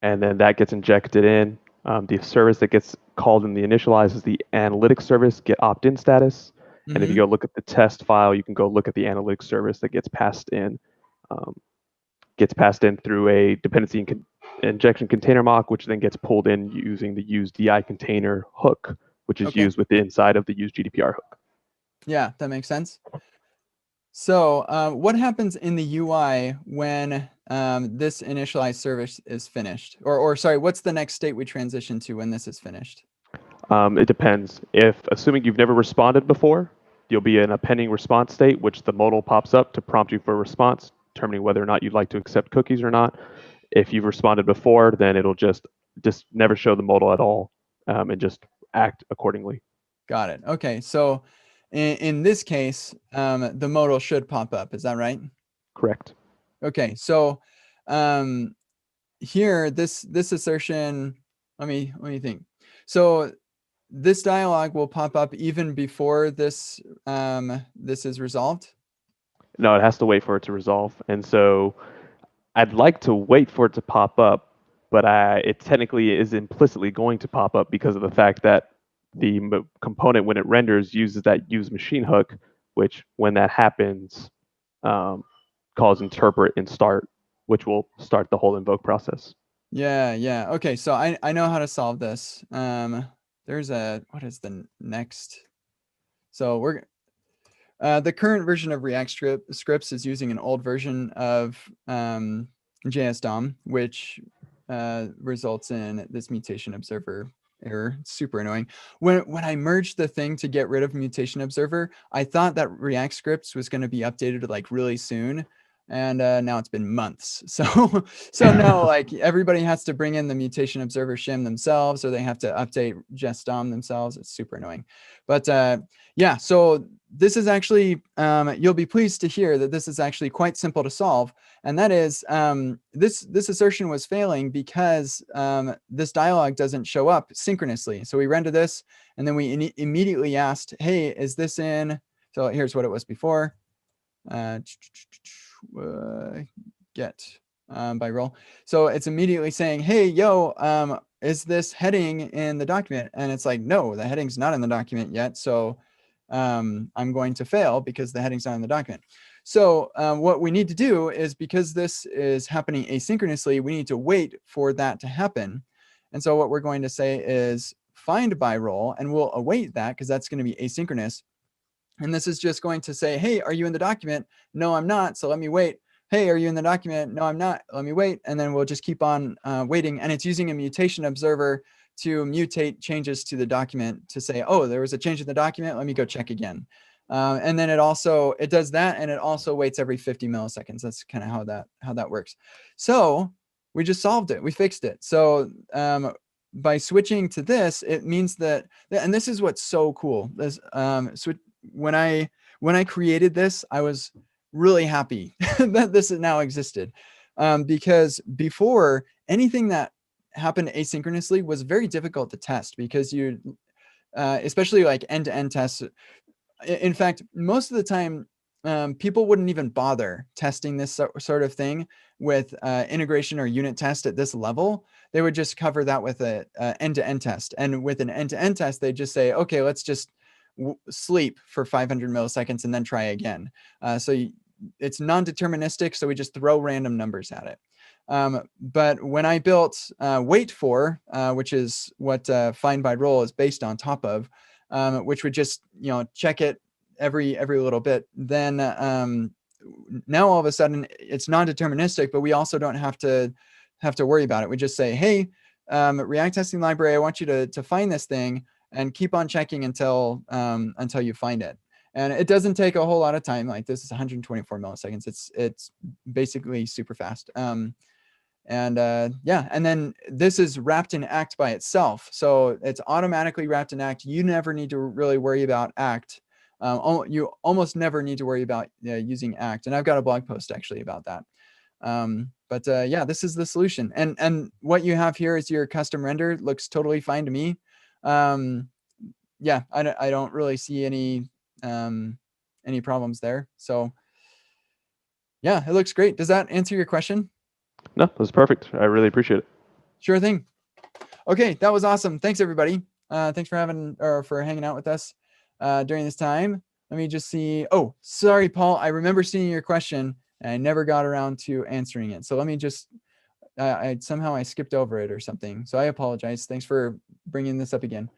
G: And then that gets injected in. The service that gets called in the initialize is the analytics service, get opt-in status. And if you go look at the test file, you can go look at the analytics service that gets passed in. Through a dependency injection container mock, which then gets pulled in using the use DI container hook, which is used with the inside of the use GDPR hook.
A: Yeah, that makes sense. So what happens in the UI when this initialized service is finished? Or sorry, what's the next state we transition to when this is finished?
G: It depends. Assuming you've never responded before, you'll be in a pending response state, which the modal pops up to prompt you for a response, determining whether or not you'd like to accept cookies or not. If you've responded before, then it'll just never show the modal at all and just act accordingly.
A: Got it. Okay, so in this case, the modal should pop up. Is that right?
G: Correct.
A: Okay, so here, this assertion, let me think. So this dialog will pop up even before this this is resolved?
G: No, it has to wait for it to resolve. And so I'd like to wait for it to pop up, but it technically is implicitly going to pop up because of the fact that the component, when it renders, uses that use machine hook, which when that happens, calls interpret and start, which will start the whole invoke process.
A: Yeah. Okay, so I know how to solve this. There's what is the next? So we're the current version of React scripts is using an old version of JS DOM, which results in this mutation observer error. It's super annoying. When I merged the thing to get rid of mutation observer, I thought that React scripts was going to be updated like really soon. And now it's been months. So now like everybody has to bring in the mutation observer shim themselves, or they have to update JS DOM themselves. It's super annoying. But yeah, so this is actually, you'll be pleased to hear that this is actually quite simple to solve. And that is, this assertion was failing because this dialog doesn't show up synchronously. So we render this, and then we immediately asked, hey, is this in? So here's what it was before. Get by role. So it's immediately saying, hey, yo, is this heading in the document? And it's like, no, the heading's not in the document yet. So I'm going to fail because the heading's not in the document. So what we need to do is, because this is happening asynchronously, we need to wait for that to happen. And so what we're going to say is find by role, and we'll await that because that's going to be asynchronous. And this is just going to say, hey, are you in the document? No, I'm not. So let me wait. Hey, are you in the document? No, I'm not. Let me wait. And then we'll just keep on waiting. And it's using a mutation observer to mutate changes to the document to say, oh, there was a change in the document. Let me go check again. And then it does that, and it also waits every 50 milliseconds. That's kind of how that works. So we just solved it. We fixed it. So by switching to this, it means that, and this is what's so cool. This when I created this, I was really happy that this now existed, because before, anything that happened asynchronously was very difficult to test, because you, especially like end-to-end tests. In fact, most of the time, people wouldn't even bother testing this sort of thing with integration or unit test at this level. They would just cover that with a end-to-end test. And with an end-to-end test, they just say, okay, let's just sleep for 500 milliseconds and then try again. It's non-deterministic, so we just throw random numbers at it. But when I built wait for, which is what find by role is based on top of, which would just check it every little bit, then now all of a sudden it's non-deterministic, but we also don't have to worry about it. We just say, hey, React testing library, I want you to find this thing, and keep on checking until you find it. And it doesn't take a whole lot of time. Like, this is 124 milliseconds. It's basically super fast. Yeah, and then this is wrapped in act by itself. So it's automatically wrapped in act. You never need to really worry about act. You almost never need to worry about using act. And I've got a blog post actually about that. But yeah, this is the solution. And what you have here is your custom render. It looks totally fine to me. Yeah, I don't really see any problems there. So yeah, it looks great. Does that answer your question?
G: No, that's perfect. I really appreciate it.
A: Sure thing. Okay, that was awesome. Thanks everybody. Thanks for hanging out with us during this time. Let me just see. Oh, sorry, Paul. I remember seeing your question and I never got around to answering it. So let me just, somehow I skipped over it or something. So I apologize. Thanks for bringing this up again.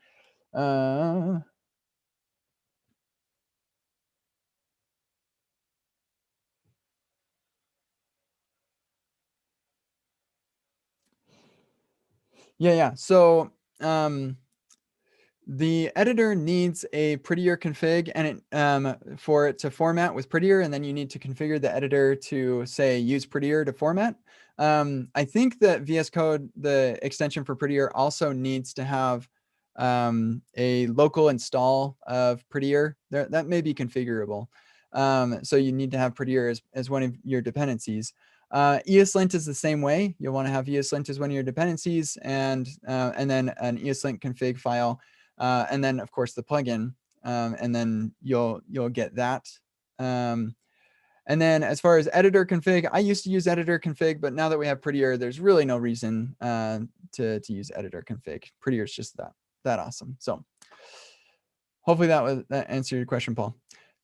A: Yeah. So the editor needs a prettier config, and for it to format with prettier, and then you need to configure the editor to say use prettier to format. I think that VS Code, the extension for prettier, also needs to have a local install of prettier. That may be configurable. So you need to have prettier as one of your dependencies. ESLint is the same way. You'll want to have ESLint as one of your dependencies, and then an ESLint config file. And then of course the plugin, and then you'll get that. And then as far as editor config, I used to use editor config, but now that we have prettier, there's really no reason to use editor config. Prettier is just that awesome. So hopefully that answered your question, Paul.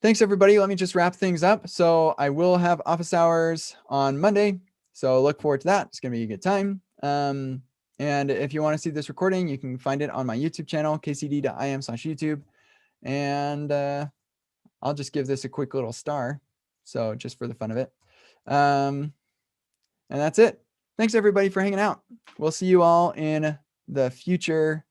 A: Thanks everybody. Let me just wrap things up. So I will have office hours on Monday, so look forward to that. It's gonna be a good time. And if you want to see this recording, you can find it on my YouTube channel, kcd.im/YouTube. And I'll just give this a quick little star. So just for the fun of it. And that's it. Thanks everybody for hanging out. We'll see you all in the future